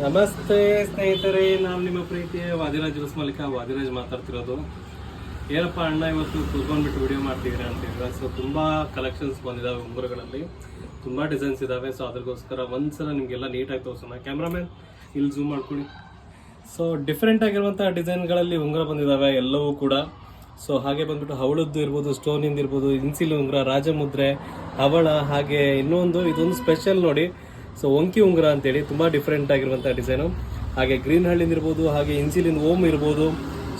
ನಮಸ್ತೆ ಸ್ನೇಹಿತರೆ, ನಾನು ನಿಮ್ಮ ಪ್ರೀತಿಯ ವಾದಿರಾಜ್ ಮಲ್ಲಿಕ ವಾದಿರಾಜ್ ಮಾತಾಡ್ತಿರೋದು. ಏನಪ್ಪ ಅಣ್ಣ ಇವತ್ತು ಕೂತ್ಕೊಂಡ್ಬಿಟ್ಟು ವಿಡಿಯೋ ಮಾಡ್ತಿದ್ದೀರಾ ಅಂತಿದ್ರೆ, ಸೊ ತುಂಬ ಕಲೆಕ್ಷನ್ಸ್ ಬಂದಿದ್ದಾವೆ, ಉಂಗುರಗಳಲ್ಲಿ ತುಂಬ ಡಿಸೈನ್ಸ್ ಇದ್ದಾವೆ. ಸೊ ಅದಕ್ಕೋಸ್ಕರ ಒಂದ್ಸಲ ನಿಮಗೆಲ್ಲ ನೀಟಾಗಿ ತೋರಿಸೋಣ. ಕ್ಯಾಮ್ರಾಮನ್ ಇಲ್ಲಿ ಝೂಮ್ ಮಾಡ್ಕೊಳ್ಳಿ. ಸೊ ಡಿಫ್ರೆಂಟ್ ಆಗಿರುವಂಥ ಡಿಸೈನ್ಗಳಲ್ಲಿ ಉಂಗುರ ಬಂದಿದ್ದಾವೆ ಎಲ್ಲವೂ ಕೂಡ. ಸೊ ಹಾಗೆ ಬಂದ್ಬಿಟ್ಟು ಹವಳದ್ದು ಇರ್ಬೋದು, ಸ್ಟೋನಿಂದ ಇರ್ಬೋದು, ಇನ್ಸಿಲ್ ಉಂಗುರ, ರಾಜಮುದ್ರೆ, ಹವಳ, ಹಾಗೆ ಇದೊಂದು ಸ್ಪೆಷಲ್ ನೋಡಿ. ಸೊ ಒಂಕಿ ಉಂಗುರ ಅಂತೇಳಿ ತುಂಬ ಡಿಫ್ರೆಂಟ್ ಆಗಿರುವಂಥ ಡಿಸೈನು. ಹಾಗೆ ಗ್ರೀನ್ ಹಳ್ಳಿಂದ ಇರ್ಬೋದು, ಹಾಗೆ ಇನ್ಸಿಲಿಂದ ಓಮ್ ಇರ್ಬೋದು.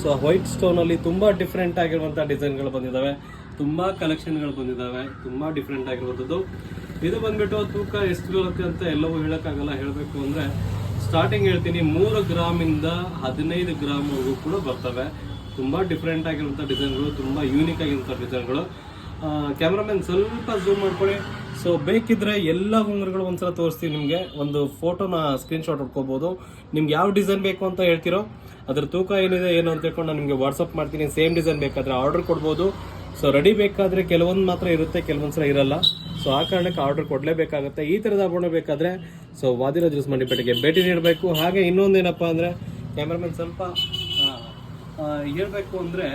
ಸೊ ವೈಟ್ ಸ್ಟೋನಲ್ಲಿ ತುಂಬ ಡಿಫ್ರೆಂಟ್ ಆಗಿರುವಂಥ ಡಿಸೈನ್ಗಳು ಬಂದಿದ್ದಾವೆ, ತುಂಬ ಕಲೆಕ್ಷನ್ಗಳು ಬಂದಿದ್ದಾವೆ, ತುಂಬ ಡಿಫ್ರೆಂಟ್ ಆಗಿರುವಂಥದ್ದು. ಇದು ಬಂದ್ಬಿಟ್ಟು ತೂಕ ಎಷ್ಟು ಬರುತ್ತೆ ಅಂತ ಎಲ್ಲವೂ ಹೇಳೋಕ್ಕಾಗಲ್ಲ. ಹೇಳಬೇಕು ಅಂದರೆ ಸ್ಟಾರ್ಟಿಂಗ್ ಹೇಳ್ತೀನಿ, 3 ಗ್ರಾಮಿಂದ 15 ಗ್ರಾಮ್ವರೆಗೂ ಕೂಡ ಬರ್ತವೆ. ತುಂಬ ಡಿಫ್ರೆಂಟ್ ಆಗಿರುವಂಥ ಡಿಸೈನ್ಗಳು, ತುಂಬ ಯೂನಿಕ್ ಆಗಿರುವಂಥ ಡಿಸೈನ್ಗಳು. ಕ್ಯಾಮ್ರಾಮನ್ ಸ್ವಲ್ಪ ಝೂಮ್ ಮಾಡ್ಕೊಳ್ಳಿ. ಸೊ ಬೇಕಿದ್ರೆ ಎಲ್ಲ ಉಂಗುರಗಳು ಒಂದ್ಸಲ ತೋರಿಸ್ತೀವಿ ನಿಮಗೆ. ಒಂದು ಫೋಟೋನ ಸ್ಕ್ರೀನ್ಶಾಟ್ ಹೊಡ್ಕೋಬೋದು. ನಿಮ್ಗೆ ಯಾವ ಡಿಸೈನ್ ಬೇಕು ಅಂತ ಹೇಳ್ತಿರೋ ಅದ್ರ ತೂಕ ಏನಿದೆ ಏನು ಅಂತ ಹೇಳ್ಕೊಂಡು ನಾನು ನಿಮಗೆ ವಾಟ್ಸಪ್ ಮಾಡ್ತೀನಿ. ಸೇಮ್ ಡಿಸೈನ್ ಬೇಕಾದರೆ ಆರ್ಡರ್ ಕೊಡ್ಬೋದು. ಸೊ ರೆಡಿ ಬೇಕಾದರೆ ಕೆಲವೊಂದು ಮಾತ್ರ ಇರುತ್ತೆ, ಕೆಲವೊಂದ್ಸಲ ಇರಲ್ಲ. ಸೊ ಆ ಕಾರಣಕ್ಕೆ ಆರ್ಡರ್ ಕೊಡಲೇಬೇಕಾಗುತ್ತೆ. ಈ ಥರದ ಆಭರಣ ಬೇಕಾದರೆ ಸೊ ವಾದಿರಾಜ್ ಮಂಡಿಪೇಟೆಗೆ ಭೇಟಿ ನೀಡಬೇಕು. ಹಾಗೆ ಇನ್ನೊಂದೇನಪ್ಪ ಅಂದರೆ ಕ್ಯಾಮ್ರಾಮನ್ ಸ್ವಲ್ಪ ಹೇಳಬೇಕು ಅಂದರೆ,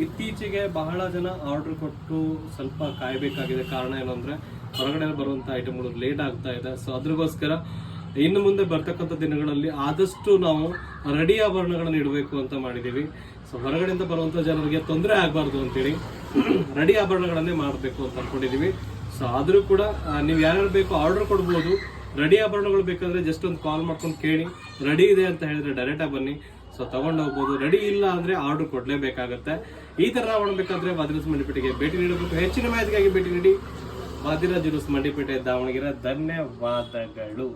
ಇತ್ತೀಚೆಗೆ ಬಹಳ ಜನ ಆರ್ಡರ್ ಕೊಟ್ಟು ಸ್ವಲ್ಪ ಕಾಯಬೇಕಾಗಿದೆ. ಕಾರಣ ಏನು ಅಂದರೆ ಹೊರಗಡೆ ಬರುವಂಥ ಐಟಮ್ಗಳು ಲೇಟ್ ಆಗ್ತಾ ಇದೆ. ಸೊ ಅದ್ರಗೋಸ್ಕರ ಇನ್ನು ಮುಂದೆ ಬರ್ತಕ್ಕಂಥ ದಿನಗಳಲ್ಲಿ ಆದಷ್ಟು ನಾವು ರೆಡಿ ಆಭರಣಗಳನ್ನು ಇಡಬೇಕು ಅಂತ ಮಾಡಿದ್ದೀವಿ. ಸೊ ಹೊರಗಡೆಯಿಂದ ಬರುವಂಥ ಜನರಿಗೆ ತೊಂದರೆ ಆಗಬಾರ್ದು ಅಂತೇಳಿ ರೆಡಿ ಆಭರಣಗಳನ್ನೇ ಮಾಡಬೇಕು ಅಂತ ಅಂದ್ಕೊಂಡಿದ್ದೀವಿ. ಸೊ ಆದರೂ ಕೂಡ ನೀವು ಯಾರ್ಯಾರು ಬೇಕು ಆರ್ಡರ್ ಕೊಡ್ಬೋದು. ರೆಡಿ ಆಭರಣಗಳು ಬೇಕಾದರೆ ಜಸ್ಟ್ ಒಂದು ಕಾಲ್ ಮಾಡ್ಕೊಂಡು ಕೇಳಿ, ರೆಡಿ ಇದೆ ಅಂತ ಹೇಳಿದ್ರೆ ಡೈರೆಕ್ಟಾಗಿ ಬನ್ನಿ. ಸೊ ತಗೊಂಡು ಹೋಗ್ಬೋದು. ರೆಡಿ ಇಲ್ಲ ಅಂದರೆ ಆರ್ಡರ್ ಕೊಡಲೇಬೇಕಾಗತ್ತೆ. ಈ ಥರ ಮಾಡಬೇಕಾದ್ರೆ ವಾದಿರಾಜ್ ಮಂಡಿಪೇಟೆಗೆ ಭೇಟಿ ನೀಡಬೇಕು. ಹೆಚ್ಚಿನ ಮಾಹಿತಿಗಾಗಿ ಭೇಟಿ ನೀಡಿ. ವಾದಿರಾಜ್ ಮಂಡಿಪೇಟೆ, ದಾವಣಗೆರೆ. ಧನ್ಯವಾದಗಳು.